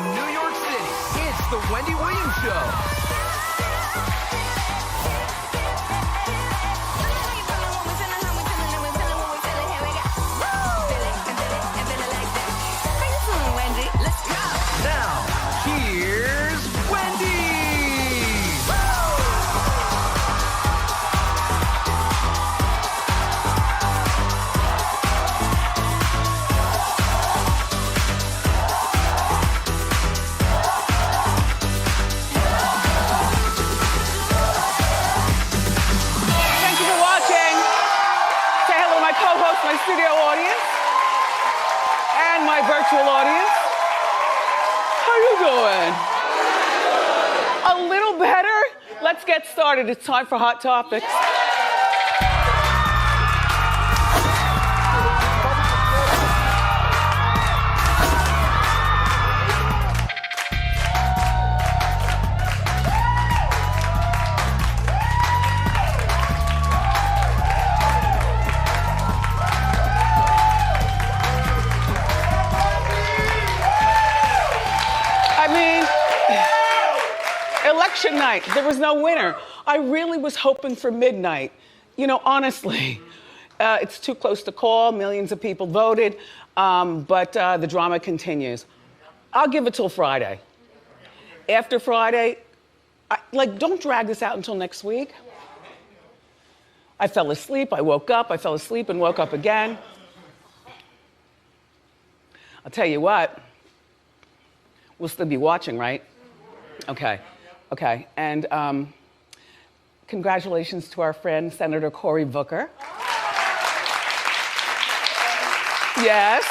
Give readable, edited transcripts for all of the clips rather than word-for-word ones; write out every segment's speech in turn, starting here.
From New York City, it's the Wendy Williams Show. Now, here's Wendy! Thank you for watching. Say hello to my co-host, my studio audience, and my virtual audience. How you doing? A little better? Let's get started. It's time for Hot Topics. Election night, there was no winner. I really was hoping for midnight. You know, honestly, it's too close to call. Millions of people voted, but the drama continues. I'll give it till Friday. After Friday, don't drag this out until next week. I fell asleep, I woke up, I fell asleep and woke up again. I'll tell you what, we'll still be watching, right? Okay, and congratulations to our friend, Senator Cory Booker. Yes,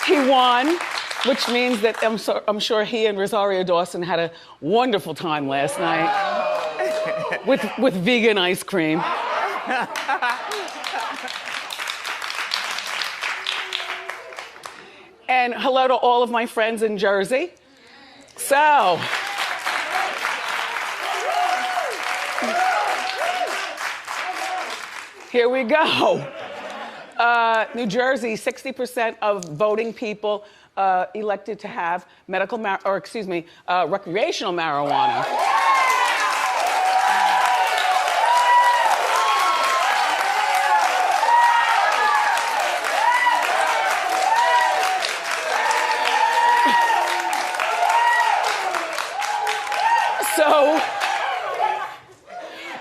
he won, which means that I'm sure he and Rosario Dawson had a wonderful time last night with vegan ice cream. And hello to all of my friends in Jersey. So, here we go. New Jersey, 60% of voting people elected to have recreational marijuana. So,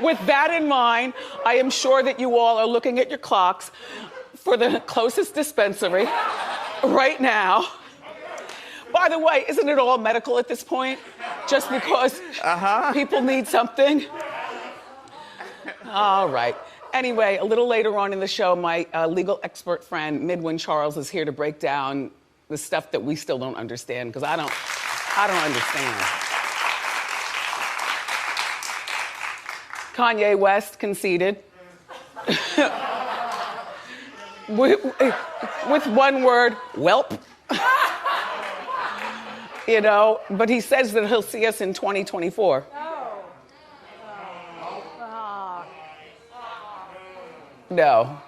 with that in mind, I am sure that you all are looking at your clocks for the closest dispensary right now. By the way, isn't it all medical at this point? Just because people need something? All right. Anyway, a little later on in the show, my legal expert friend, Midwin Charles, is here to break down the stuff that we still don't understand, because I don't understand. Kanye West conceded. with one word, welp. You know, but he says that he'll see us in 2024. No.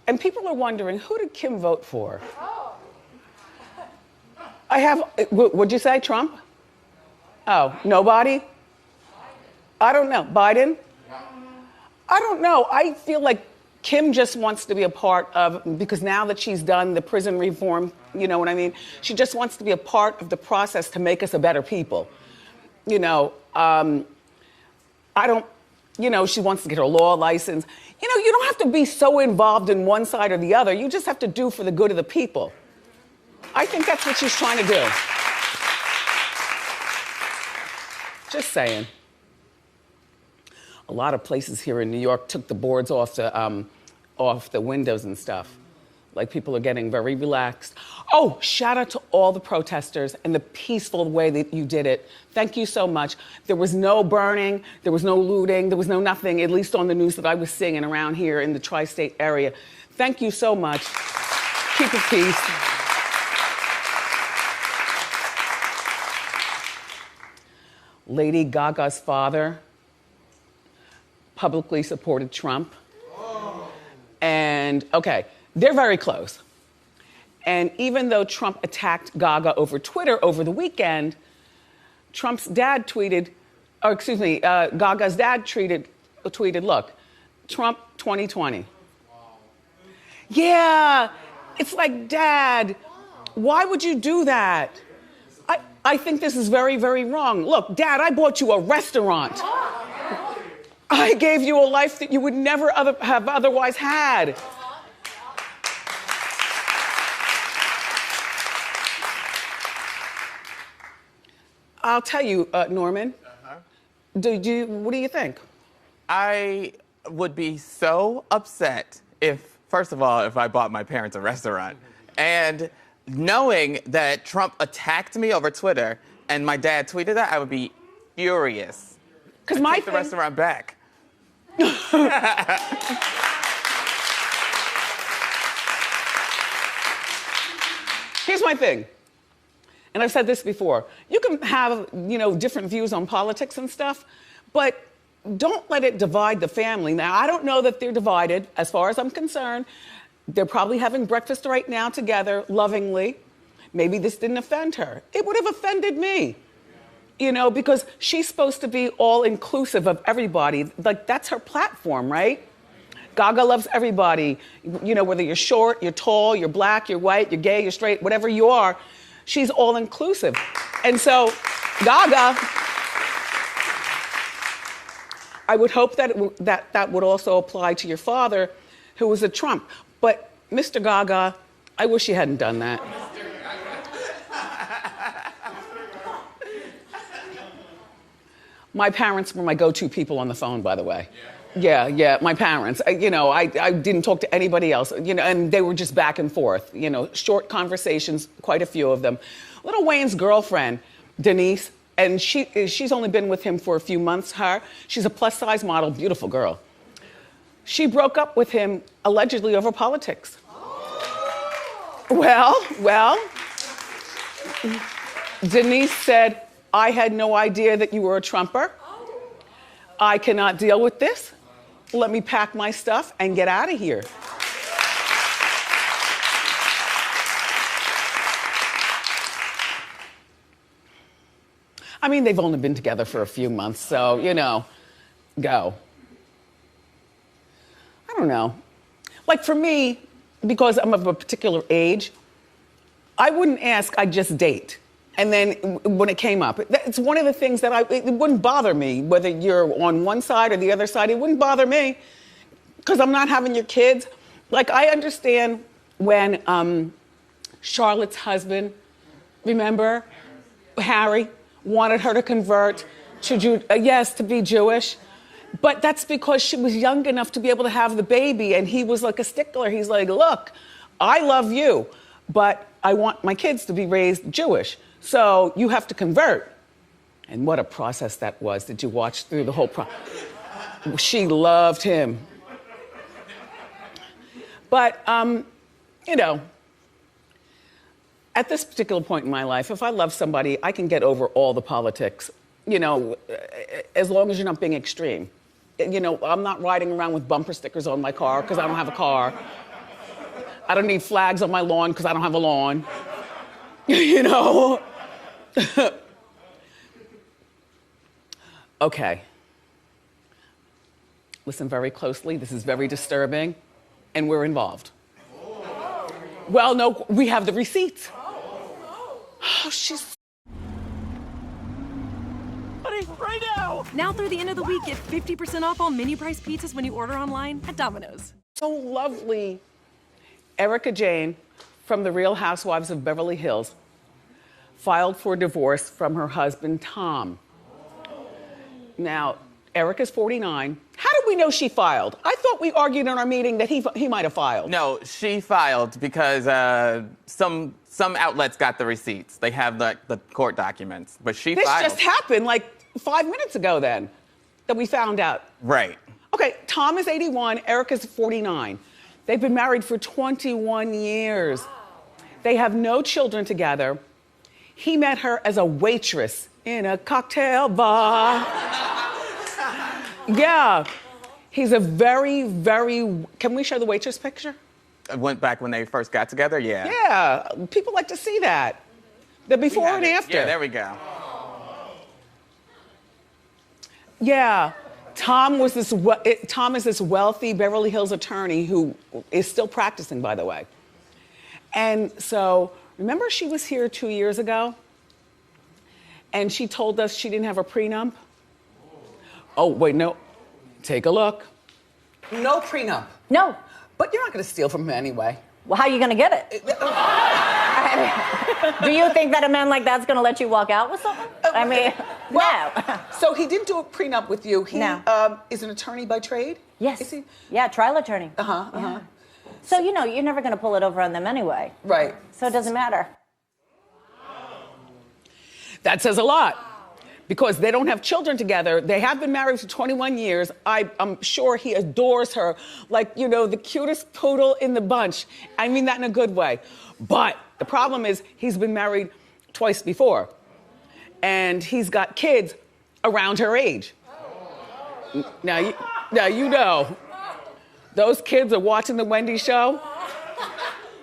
And people are wondering, who did Kim vote for? What'd you say, Trump? Oh, nobody? I don't know. Biden? I don't know. I feel like Kim just wants to be a part of, because now that she's done the prison reform, you know what I mean? She just wants to be a part of the process to make us a better people. You know, she wants to get her law license. You know, you don't have to be so involved in one side or the other. You just have to do for the good of the people. I think that's what she's trying to do. Just saying. A lot of places here in New York took the boards off the windows and stuff. Like, people are getting very relaxed. Oh, shout out to all the protesters and the peaceful way that you did it. Thank you so much. There was no burning, there was no looting, there was no nothing, at least on the news that I was seeing around here in the tri-state area. Thank you so much. Keep the peace. Lady Gaga's father publicly supported Trump. And, okay, they're very close. And even though Trump attacked Gaga over Twitter over the weekend, Trump's dad tweeted, or excuse me, Gaga's dad tweeted, look, Trump 2020. Yeah, it's like, Dad, why would you do that? I think this is very, very wrong. Look, Dad, I bought you a restaurant. I gave you a life that you would never have otherwise had. I'll tell you, Norman, what do you think? I would be so upset if, first of all, if I bought my parents a restaurant. And knowing that Trump attacked me over Twitter and my dad tweeted that, I would be furious. Because my take the restaurant back. Here's my thing. And I've said this before. You can have, different views on politics and stuff, but don't let it divide the family. Now, I don't know that they're divided. As far as I'm concerned, they're probably having breakfast right now together, lovingly. Maybe this didn't offend her. It would have offended me, because she's supposed to be all-inclusive of everybody. Like, that's her platform, right? Gaga loves everybody. Whether you're short, you're tall, you're black, you're white, you're gay, you're straight, whatever you are, she's all-inclusive. And so, Gaga, I would hope that would also apply to your father, who was a Trump. But, Mr. Gaga, I wish you hadn't done that. My parents were my go-to people on the phone, by the way. Yeah, my parents. I didn't talk to anybody else, and they were just back and forth, short conversations, quite a few of them. Lil Wayne's girlfriend, Denise, and she's only been with him for a few months, she's a plus-size model, beautiful girl. She broke up with him allegedly over politics. Well, Denise said, I had no idea that you were a Trumper. I cannot deal with this. Let me pack my stuff and get out of here. I mean, they've only been together for a few months, so, go. I don't know. Like, for me, because I'm of a particular age, I wouldn't ask, I'd just date. And then when it came up, it's one of the things that it wouldn't bother me, whether you're on one side or the other side, it wouldn't bother me, because I'm not having your kids. Like, I understand when Charlotte's husband, remember, Harry, wanted her to convert to be Jewish. But that's because she was young enough to be able to have the baby, and he was like a stickler. He's like, look, I love you, but I want my kids to be raised Jewish. So you have to convert. And what a process that was. Did you watch through the whole process? She loved him. But, at this particular point in my life, if I love somebody, I can get over all the politics, as long as you're not being extreme. I'm not riding around with bumper stickers on my car because I don't have a car. I don't need flags on my lawn because I don't have a lawn. Okay. Listen very closely. This is very disturbing, and we're involved. Well, no, we have the receipts. Oh, she's... Right now! Now through the end of the week, get 50% off all mini-price pizzas when you order online at Domino's. So lovely. Erika Jayne from The Real Housewives of Beverly Hills filed for divorce from her husband, Tom. Now, Erika's 49. How did we know she filed? I thought we argued in our meeting that he might have filed. No, she filed because some outlets got the receipts. They have the court documents, but she filed. This just happened like 5 minutes ago then, that we found out. Right. Okay, Tom is 81, Erika's 49. They've been married for 21 years. They have no children together. He met her as a waitress in a cocktail bar. Yeah. He's a very, very... Can we show the waitress picture? went back when they first got together, yeah. Yeah, people like to see that. The before and after. Yeah, there we go. Yeah, Tom is this wealthy Beverly Hills attorney who is still practicing, by the way. And so, remember she was here 2 years ago? And she told us she didn't have a prenup? Oh, wait, no. Take a look. No prenup. No. But you're not gonna steal from him anyway. Well, how are you gonna get it? Do you think that a man like that's gonna let you walk out with someone? I mean, well, no. So he didn't do a prenup with you. He No. Is an attorney by trade? Yes. Is he? Yeah, trial attorney. Uh-huh, Yeah. So, you know, you're never gonna pull it over on them anyway. Right. So it doesn't matter. That says a lot. Because they don't have children together. They have been married for 21 years. I'm sure he adores her like, you know, the cutest poodle in the bunch. I mean that in a good way. But the problem is he's been married twice before. And he's got kids around her age. Now you know, those kids are watching the Wendy show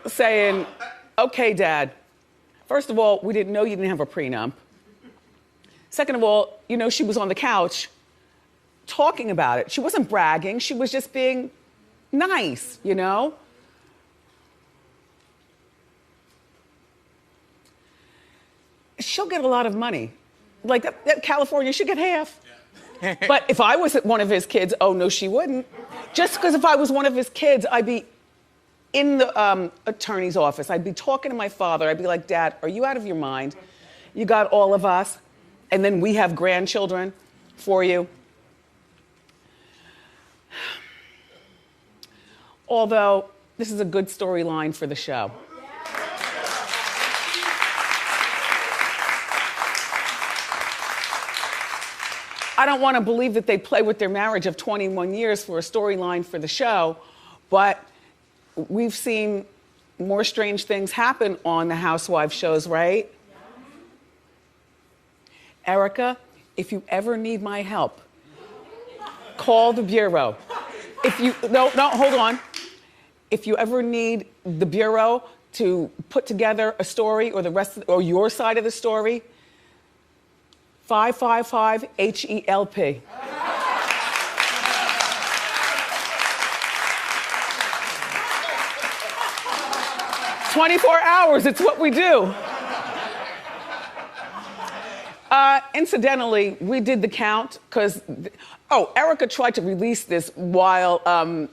saying, okay, Dad, first of all, we didn't know you didn't have a prenup. Second of all, you know, she was on the couch talking about it. She wasn't bragging. She was just being nice, you know? She'll get a lot of money. Like, that California should get half. Yeah. But if I was one of his kids, oh, no, she wouldn't. Just because if I was one of his kids, I'd be in the attorney's office. I'd be talking to my father. I'd be like, Dad, are you out of your mind? You got all of us. And then we have grandchildren for you. Although, this is a good storyline for the show. I don't want to believe that they play with their marriage of 21 years for a storyline for the show, but we've seen more strange things happen on the Housewives shows, right? Erika, if you ever need my help, call the Bureau. No, hold on. If you ever need the Bureau to put together a story or your side of the story, 555-HELP. 24 hours, it's what we do. Incidentally, we did the count because, Erika tried to release this while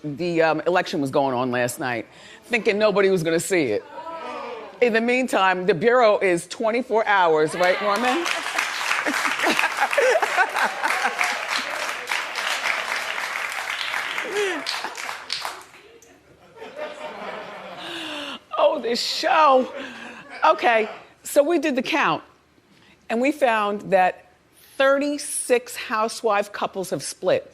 the election was going on last night, thinking nobody was going to see it. In the meantime, the Bureau is 24 hours, right, Norman? Oh, this show. Okay, so we did the count. And we found that 36 housewife couples have split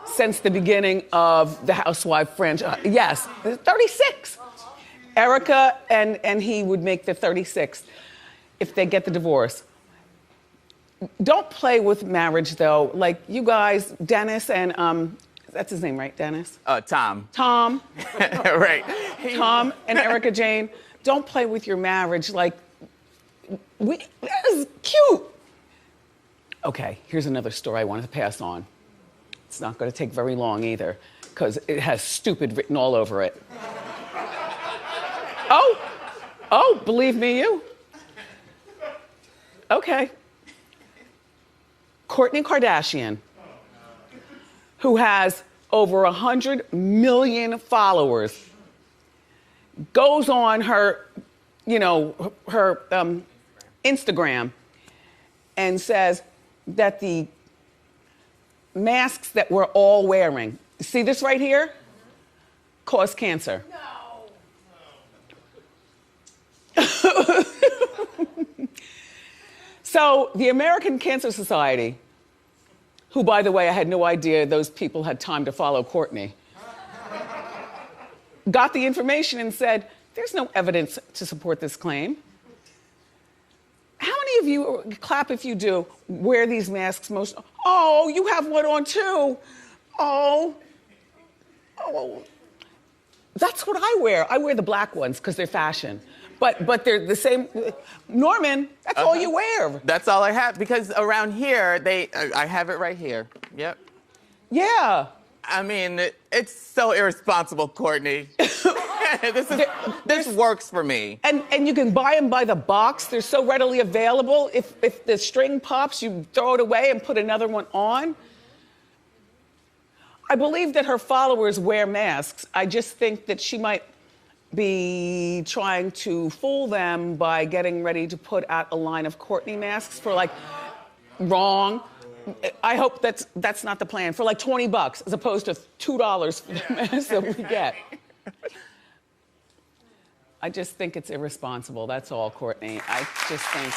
since the beginning of the Housewife franchise. Yes, 36. Erika and he would make the 36th if they get the divorce. Don't play with marriage, though. Like, you guys, Dennis and, that's his name, right, Dennis? Tom. Tom. Right. Tom and Erika Jayne, don't play with your marriage. Like, that is cute. Okay, here's another story I wanted to pass on. It's not going to take very long either, because it has stupid written all over it. Oh, believe me, you. Okay. Kourtney Kardashian, who has over 100 million followers, goes on her, her Instagram and says that the masks that we're all wearing, see this right here? Cause cancer. No. So the American Cancer Society, who, by the way, I had no idea those people had time to follow Kourtney, got the information and said, there's no evidence to support this claim. How many of you, clap if you do, wear these masks most? Oh, you have one on too. Oh. That's what I wear. I wear the black ones because they're fashion. But they're the same. Norman, that's all you wear. That's all I have, because around here, I have it right here. Yep. Yeah. I mean, it's so irresponsible, Kourtney. This works for me. And you can buy them by the box. They're so readily available. If the string pops, you throw it away and put another one on. I believe that her followers wear masks. I just think that she might be trying to fool them by getting ready to put out a line of Kourtney masks for like wrong. I hope that's not the plan. For like $20 as opposed to $2 for the masks that we get. I just think it's irresponsible. That's all, Kourtney. I just think